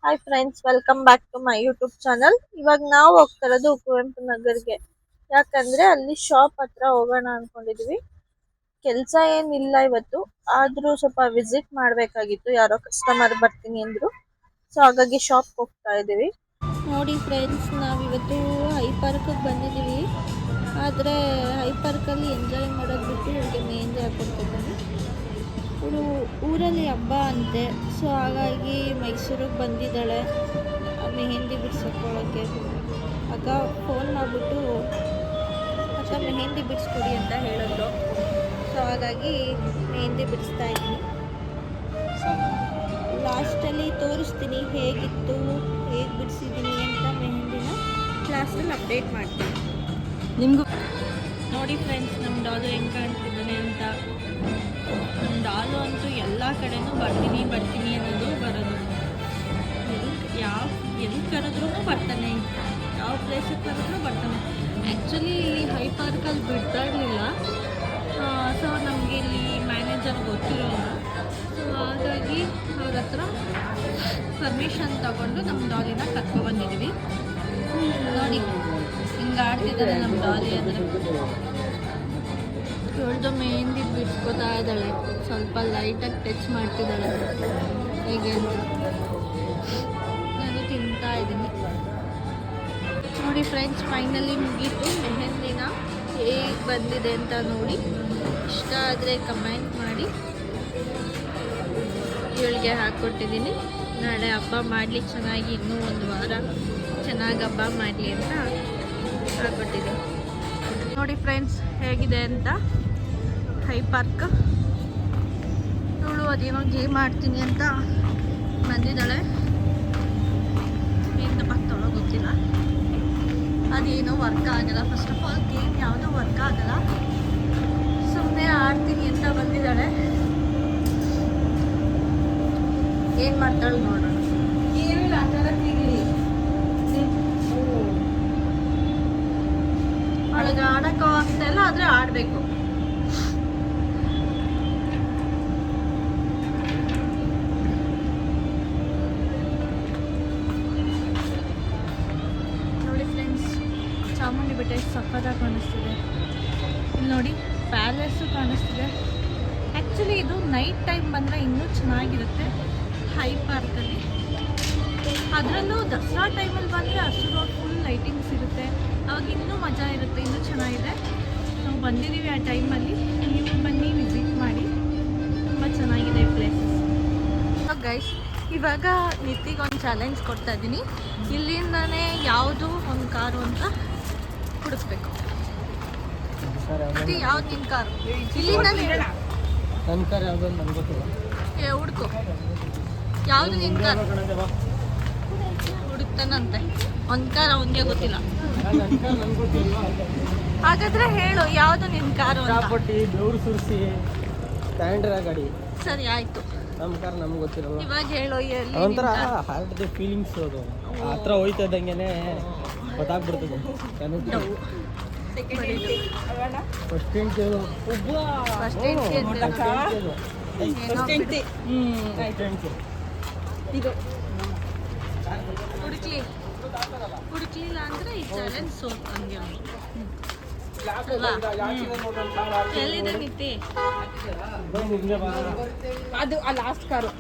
Hi friends, welcome back to my YouTube channel. ಇವಾಗ ನಾವು ಹೋಗ್ತಾ ಇರೋದು ಕುವೆಂಪು ನಗರ್ಗೆ. ಯಾಕಂದ್ರೆ ಅಲ್ಲಿ ಶಾಪ್ ಹತ್ರ ಹೋಗೋಣ ಅನ್ಕೊಂಡಿದ್ವಿ. ಕೆಲಸ ಏನಿಲ್ಲ ಇವತ್ತು, ಆದ್ರೂ ಸ್ವಲ್ಪ ವಿಸಿಟ್ ಮಾಡಬೇಕಾಗಿತ್ತು. ಯಾರೋ ಕಸ್ಟಮರ್ ಬರ್ತೀನಿ ಅಂದ್ರು, ಸೊ ಹಾಗಾಗಿ ಶಾಪ್ ಹೋಗ್ತಾ ಇದೀವಿ. ನೋಡಿ ಫ್ರೆಂಡ್ಸ್, ನಾವಿವತ್ತು ಹೈ ಪಾರ್ಕ್ಗೆ ಬಂದಿದ್ದೀವಿ. ಆದರೆ ಹೈ ಪಾರ್ಕಲ್ಲಿ ಎಂಜಾಯ್ ಮಾಡೋದು ಬಿಟ್ಟು ಇವ್ರಿಗೆ ಮೆಹಂದಿ ಹಾಕೊಡ್ತಿದ್ದಾನೆ. ಇವಳು ಊರಲ್ಲಿ ಹಬ್ಬ ಅಂತೆ, ಸೊ ಹಾಗಾಗಿ ಮೈಸೂರಿಗೆ ಬಂದಿದ್ದಾಳೆ ಮೆಹಂದಿ ಬಿಡಿಸ್ಕೊಳ್ಳೋಕ್ಕೆ. ಆಗ ಫೋನ್ ಮಾಡಿಬಿಟ್ಟು ಅಕ್ಕ ಮೆಹಂದಿ ಬಿಡಿಸ್ಕೊಡಿ ಅಂತ ಹೇಳಿದ್ರು. ಸೊ ಹಾಗಾಗಿ ಮೆಹಂದಿ ಬಿಡಿಸ್ತಾ ಇದ್ದೀನಿ. ಲಾಸ್ಟಲ್ಲಿ ತೋರಿಸ್ತೀನಿ ಹೇಗಿತ್ತು, ಹೇಗೆ ಬಿಡಿಸಿದ್ದೀನಿ ಅಂತ. ಮೆಹಂದಿನ ಲಾಸ್ಟಲ್ಲಿ ಅಪ್ಡೇಟ್ ಮಾಡ್ತೀನಿ ನಿಮಗೂ. ನೋಡಿ ಫ್ರೆಂಡ್ಸ್, ನಮ್ಮ ಡಾಲು ಹೆಂಗೆ ಕಾಣ್ತಿದ್ದಾನೆ ಅಂತ. ನಮ್ಮ ಡಾಲು ಅಂತೂ ಎಲ್ಲ ಕಡೆನೂ ಬರ್ತೀನಿ ಅನ್ನೋದು ಬರೋದು. ಎಲ್ಲಿ ಕರೆದ್ರೂ ಬರ್ತಾನೆ, ಯಾವ ಪ್ಲೇಸಿಗೆ ಕರೆದ್ರೂ ಬರ್ತಾನೆ. ಆ್ಯಕ್ಚುಲಿ ಇಲ್ಲಿ ಹೈ ಪಾರ್ಕಲ್ಲಿ ಬಿಡ್ತಾ ಇರಲಿಲ್ಲ. ಸೊ ನಮಗೆ ಇಲ್ಲಿ ಮ್ಯಾನೇಜರ್ ಗೊತ್ತಿರೋಲ್ಲ. ಸೊ ಹಾಗಾಗಿ ಅವ್ರ ಹತ್ರ ಪರ್ಮಿಷನ್ ತಗೊಂಡು ನಮ್ಮ ಡಾಲಿನ ಕರ್ಕೊಬಂದಿದ್ದೀವಿ. ನೋಡಿ ಹಿಂಗೆ ಆಡ್ತಿದ್ದಾರೆ ನಮ್ಮ ಡಾಲಿ. ಅಂದರೆ ಇವಳ್ದು ಮೆಹಂದಿ ಬಿಡ್ಸ್ಕೊತಾ ಇದ್ದಾಳೆ, ಸ್ವಲ್ಪ ಲೈಟಾಗಿ ಟಚ್ ಮಾಡ್ತಿದ್ದಾಳೆ ಹೇಗೆ ಅಂತ. ನಾನು ತಿಂತಾ ಇದ್ದೀನಿ. ನೋಡಿ ಫ್ರೆಂಡ್ಸ್, ಫೈನಲಿ ಮುಗೀತು. ಮೆಹಂದಿನ ಹೇಗೆ ಬಂದಿದೆ ಅಂತ ನೋಡಿ. ಇಷ್ಟ ಆದರೆ ಕಮೆಂಟ್ ಮಾಡಿ. ಇವಳಿಗೆ ಹಾಕ್ಕೊಟ್ಟಿದ್ದೀನಿ. ನಾಳೆ ಹಬ್ಬ ಮಾಡಲಿ ಚೆನ್ನಾಗಿ, ಇನ್ನೂ ಒಂದು ವಾರ ಚೆನ್ನಾಗಿ ಹಬ್ಬ ಮಾಡಲಿ ಅಂತ ಹಾಕ್ಕೊಟ್ಟಿದ್ದೀನಿ. ನೋಡಿ ಫ್ರೆಂಡ್ಸ್ ಹೇಗಿದೆ ಅಂತ ಹೈ ಪಾರ್ಕ್. ಇವಳು ಅದೇನೋ ಗೇಮ್ ಆಡ್ತೀನಿ ಅಂತ ಬಂದಿದ್ದಾಳೆ. ಎಂತ ಬರ್ತಾಳೋ ಗೊತ್ತಿಲ್ಲ. ಅದೇನೋ ವರ್ಕ್ ಆಗಲ್ಲ. ಫಸ್ಟ್ ಆಫ್ ಆಲ್ ಗೇಮ್ ಯಾವುದೂ ವರ್ಕ್ ಆಗಲ್ಲ. ಸುಮ್ಮನೆ ಆಡ್ತೀನಿ ಅಂತ ಬಂದಿದ್ದಾಳೆ. ಏನು ಮಾಡ್ತಾಳೆ ನೋಡೋಣ. ಏನಿಲ್ಲ, ಅವಳಿಗೆ ಆಡೋಕ್ಕೂ ಆಗ್ತಾ ಇಲ್ಲ, ಆದರೆ ಆಡಬೇಕು. ನೋಡಿ ಫ್ರೆಂಡ್ಸ್, ಚಾಮುಂಡಿ ಬೆಟ್ಟ ಎಷ್ಟು ಸಕ್ಕತ್ತಾಗಿ ಕಾಣಿಸ್ತಿದೆ. ಇಲ್ಲಿ ನೋಡಿ ಪ್ಯಾಲೇಸು ಕಾಣಿಸ್ತಿದೆ. ಆ್ಯಕ್ಚುಲಿ ಇದು ನೈಟ್ ಟೈಮ್ ಬಂದರೆ ಇನ್ನೂ ಚೆನ್ನಾಗಿರುತ್ತೆ ಹೈ ಪಾರ್ಕಲ್ಲಿ. ಅದರಲ್ಲೂ ದಸರಾ ಟೈಮಲ್ಲಿ ಬಂದರೆ ಹಸಿರು ಫುಲ್ ಲೈಟಿಂಗ್ಸ್ ಇರುತ್ತೆ. ಅವಾಗ ಇನ್ನೂ ಮಜಾ ಇರುತ್ತೆ, ಇನ್ನೂ ಚೆನ್ನಾಗಿದೆ. ನಾವು ಬಂದಿದ್ದೀವಿ ಆ ಟೈಮಲ್ಲಿ. ನೀವು ಬನ್ನಿ, ವಿಸಿಟ್ ಮಾಡಿ. ತುಂಬ ಚೆನ್ನಾಗಿದೆ ಪ್ಲೇಸಸ್. ಗೈಸ್, ಇವಾಗ ನಿತಿಗೆ ಒಂದು ಚಾಲೆಂಜ್ ಕೊಡ್ತಾ ಇದ್ದೀನಿ. ಇಲ್ಲಿಂದನೇ ಯಾವುದು ಒಂದು ಕಾರು ಅಂತ ಹುಡುಕ್ಬೇಕು. ಯಾವ್ದು ನಿನ್ನ ಕಾರು? ಇಲ್ಲಿಂದನೇ ನನ್ನ ಕಾರ್ ಯಾವುದು ಅಂತ ನನಗೆ ಗೊತ್ತಿಲ್ಲ. ಹುಡುಕು, ಯಾವುದು ನಿನ್ನ ಕಾರು? ಹುಡುಕ್ತಾನಂತೆ. ಒಂದು ಕಾರ್ ಅವನಿಗೆ ಗೊತ್ತಿಲ್ಲ. ಹಾಗಾದ್ರೆ ಹೇಳು, ಯಾವುದು ನಿನ್ನ ಕಾರು? ಚಾಪಟ್ಟಿ, ಬೆವರು ಸುರಿಸಿ ಸ್ಟ್ಯಾಂಡರ್ ಗಾಡಿ. ಸರಿ ಆಯ್ತು, ನಮ್ಮ ಕಾರ್ ನಮ್ಗೆ ಗೊತ್ತಿರಲ್ಲ. ಇವಾಗ ಹೇಳು. ಒಂಥರ ಹಾರ್ಟ್ ದ ಫೀಲಿಂಗ್ಸ್. ಅದು ಹತ್ರ ಹೋಯ್ತಾ ಇದ್ದಂಗೆ ಗೊತ್ತಾಗ್ಬಿಡ್ತದೆ. ಫಸ್ಟ್ ಹೆಂಡ್ತಿ ಹುಡುಕ್ಲಿಲ್ಲ ಅಂದ್ರೆ ಈ ಚಾಲೆಂಜ್ ಸೋತಂಗೆ. ಎಲ್ಲಿದೆ ನಿತಿ? ಅದು ಆ ಲಾಸ್ಟ್ ಕಾರು.